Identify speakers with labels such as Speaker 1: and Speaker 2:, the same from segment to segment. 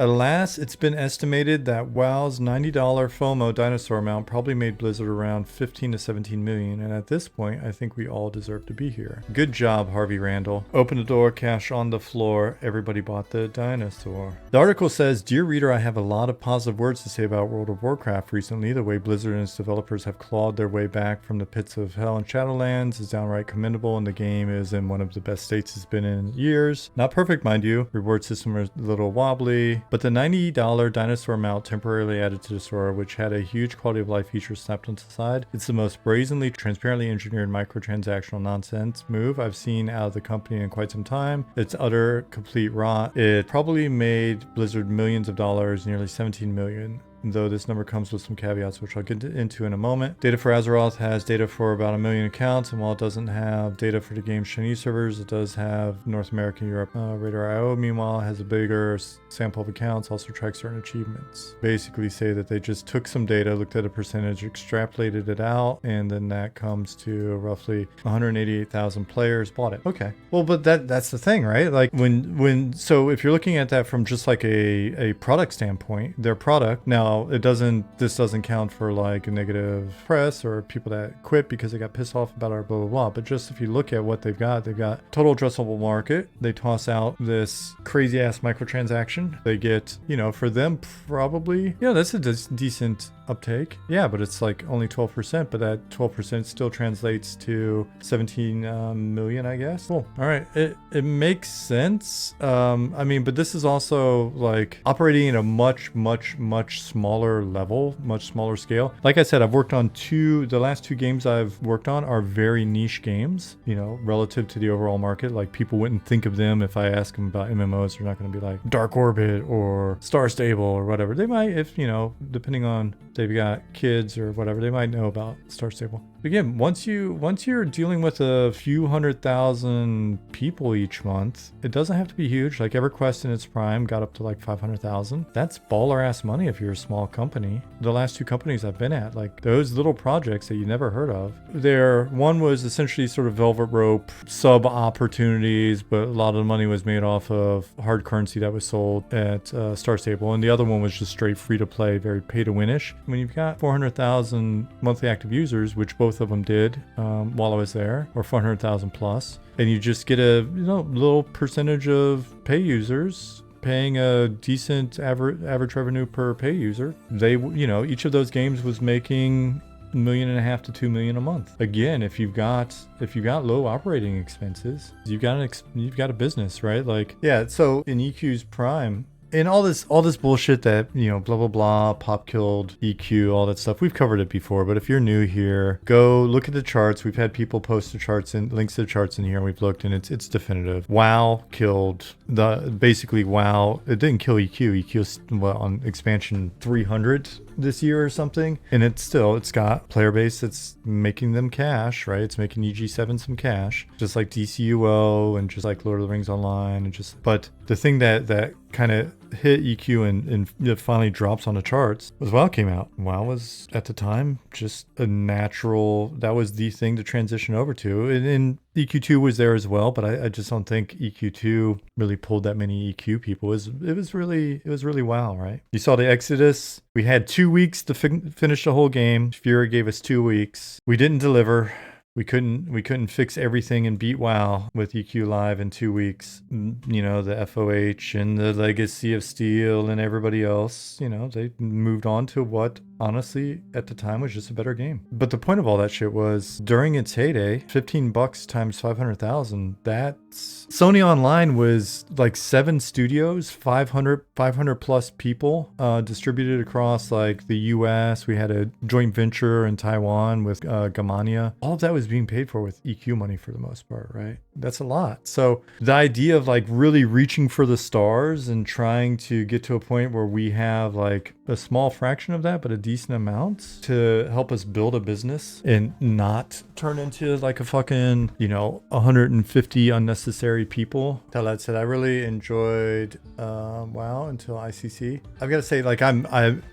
Speaker 1: Alas, it's been estimated that WoW's $90 FOMO dinosaur mount probably made Blizzard around 15 to 17 million, and at this point, I think we all deserve to be here. Good job, Harvey Randall. Open the door, cash on the floor, everybody bought the dinosaur. The article says, Dear reader, I have a lot of positive words to say about World of Warcraft recently. The way Blizzard and its developers have clawed their way back from the pits of hell and Shadowlands is downright commendable, and the game is in one of the best states it's been in years. Not perfect, mind you. Reward system is a little wobbly, but the $90 dinosaur mount temporarily added to the store, which had a huge quality of life feature snapped onto the side. It's the most brazenly, transparently engineered microtransactional nonsense move I've seen out of the company in quite some time. It's utter, complete rot. It probably made Blizzard millions of dollars, nearly 17 million. Though this number comes with some caveats, which I'll get into in a moment. Data for Azeroth has data for about 1 million accounts, and while it doesn't have data for the game's Chinese servers, it does have North America, Europe, Radar.io. Meanwhile, it has a bigger sample of accounts, also tracks certain achievements. Basically say that they just took some data, looked at a percentage, extrapolated it out, and then that comes to roughly 188,000 players bought it. Okay. Well, but that's the thing, right? Like so if you're looking at that from just like a product standpoint, their product, now this doesn't count for like a negative press or people that quit because they got pissed off about our blah blah blah, but just if you look at what they've got total addressable market. They toss out this crazy ass microtransaction. They get, for them probably, that's a decent uptake. Yeah, but it's like only 12%, but that 12% still translates to 17 million, I guess. Cool. All right. It makes sense. But this is also like operating at a much smaller level, much smaller scale. Like I said, I've worked on the last two games I've worked on are very niche games, relative to the overall market. Like people wouldn't think of them if I ask them about MMOs. They're not going to be like Dark Orbit or Star Stable or whatever. They might, if, depending on they've got kids or whatever, they might know about Star Stable. Again, once you're dealing with a few 100,000 people each month, it doesn't have to be huge. Like Everquest in its prime got up to like 500,000. That's baller ass money if you're a small company. The last two companies I've been at, like those little projects that you never heard of, one was essentially sort of velvet rope sub opportunities, but a lot of the money was made off of hard currency that was sold at Star Stable, and the other one was just straight free to play, very pay to win-ish. When you've got 400,000 monthly active users, which both of them did while I was there, or 400,000 plus, and you just get a little percentage of pay users paying a decent average revenue per pay user. They, each of those games was making $1.5 million to 2 million a month. Again, if you've got low operating expenses, you've got a business, right? Like, yeah. So in EQ's prime, and all this bullshit that, blah, blah, blah, pop killed EQ, all that stuff. We've covered it before, but if you're new here, go look at the charts. We've had people post the charts and links to the charts in here, and we've looked, and it's definitive. WoW killed basically WoW. It didn't kill EQ. EQ's on expansion 300 this year or something, and it's got player base that's making them cash, right? It's making EG7 some cash, just like DCUO and just like Lord of the Rings Online, but the thing that kind of hit EQ and it finally drops on the charts was WoW came out. WoW was at the time just a natural, that was the thing to transition over to, and EQ2 was there as well, but I just don't think EQ2 really pulled that many EQ people. It was really WoW, right? You saw the Exodus. We had 2 weeks to finish the whole game. Fury gave us 2 weeks. We didn't deliver. We couldn't fix everything and beat WoW with EQ Live in 2 weeks. The FOH and the Legacy of Steel and everybody else, they moved on to what honestly at the time was just a better game. But the point of all that shit was during its heyday, $15 times 500,000, that's Sony Online was like 7 studios, 500 plus people distributed across like the US. We had a joint venture in Taiwan with Gamania. All of that was being paid for with EQ money for the most part, right? That's a lot. So the idea of like really reaching for the stars and trying to get to a point where we have like a small fraction of that, but a decent amount to help us build a business and not turn into like a fucking, 150 unnecessary people. Tell that said, I really enjoyed WoW until ICC. I've got to say, like, I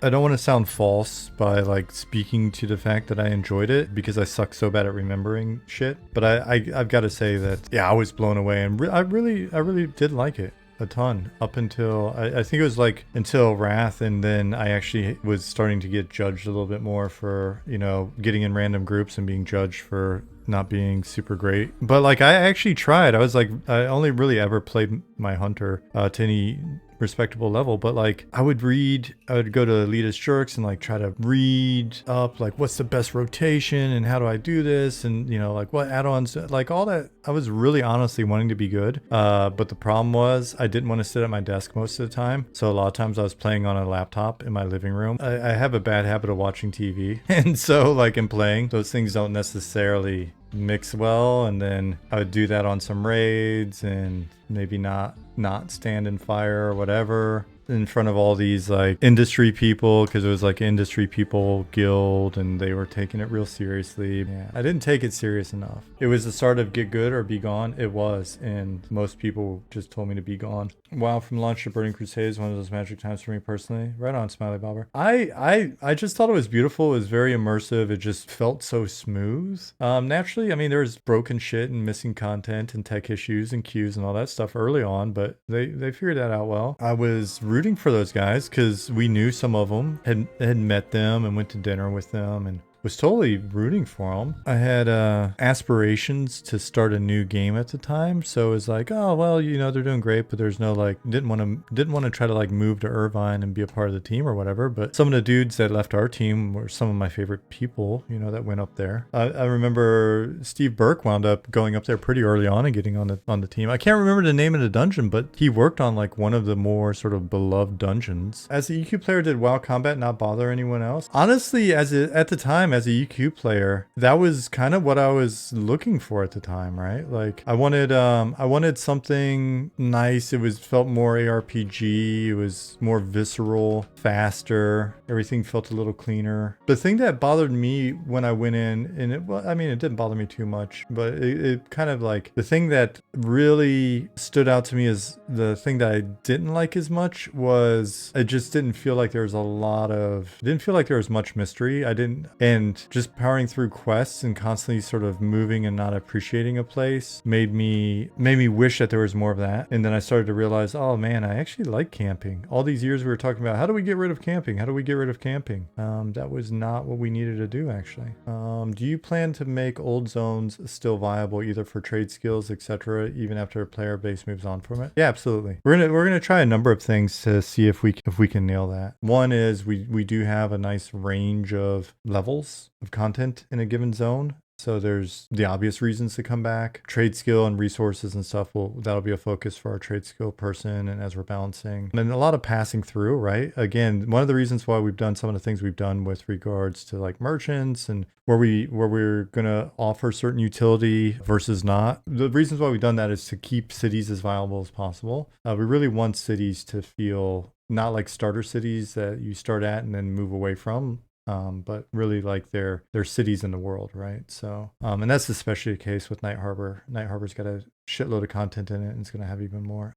Speaker 1: don't want to sound false by like speaking to the fact that I enjoyed it because I suck so bad at remembering shit. But I've got to say that, yeah, I was blown away, and I really did like it. a ton up until I think it was like until Wrath, and then I actually was starting to get judged a little bit more for, you know, getting in random groups and being judged for not being super great. But like I actually tried. I was like, I only really ever played my hunter to any respectable level, but like I would go to Elitist Jerks and like try to read up like what's the best rotation and how do I do this, and you know, like what add-ons, like all that. I was really honestly wanting to be good, but the problem was I didn't want to sit at my desk most of the time, so a lot of times I was playing on a laptop in my living room. I have a bad habit of watching TV and so like in playing, those things don't necessarily mix well, and then I would do that on some raids and maybe not stand in fire or whatever in front of all these like industry people, because it was like industry people guild and they were taking it real seriously. Yeah, I didn't take it serious enough. It was the start of get good or be gone. It was, and most people just told me to be gone. WoW from launch to Burning Crusade is one of those magic times for me personally. Right on, Smiley Bobber. I just thought it was beautiful. It was very immersive. It just felt so smooth. Naturally, I mean, there was broken shit and missing content and tech issues and queues and all that stuff early on, but they figured that out well. I was rooting for those guys because we knew some of them, had met them and went to dinner with them, and was totally rooting for them. I had aspirations to start a new game at the time, so it was like, oh well, you know, they're doing great, but there's no like, didn't want to try to like move to Irvine and be a part of the team or whatever. But some of the dudes that left our team were some of my favorite people, you know, that went up there. I remember Steve Burke wound up going up there pretty early on and getting on the team. I can't remember the name of the dungeon, but he worked on like one of the more sort of beloved dungeons. As the EQ player, did WoW combat not bother anyone else? Honestly, at the time, as a EQ player, that was kind of what I was looking for at the time, right? Like I wanted something nice. It felt more ARPG. It was more visceral, faster. Everything felt a little cleaner. The thing that bothered me when I went in, and it didn't bother me too much, but it kind of like, the thing that really stood out to me is the thing that I didn't like as much was it just didn't feel like there was didn't feel like there was much mystery. And just powering through quests and constantly sort of moving and not appreciating a place made me wish that there was more of that. And then I started to realize, oh man, I actually like camping. All these years we were talking about, how do we get rid of camping? How do we get rid of camping? That was not what we needed to do, actually. Do you plan to make old zones still viable, either for trade skills, etc., even after a player base moves on from it? Yeah, absolutely. We're gonna try a number of things to see if we can nail that. One is we do have a nice range of levels of content in a given zone. So there's the obvious reasons to come back. Trade skill and resources and stuff, that'll be a focus for our trade skill person, and as we're balancing. And a lot of passing through, right? Again, one of the reasons why we've done some of the things we've done with regards to like merchants and where we're gonna offer certain utility versus not. The reasons why we've done that is to keep cities as viable as possible. We really want cities to feel not like starter cities that you start at and then move away from. But really like they're cities in the world, right? So, and that's especially the case with Night Harbor. Night Harbor's got a shitload of content in it, and it's going to have even more.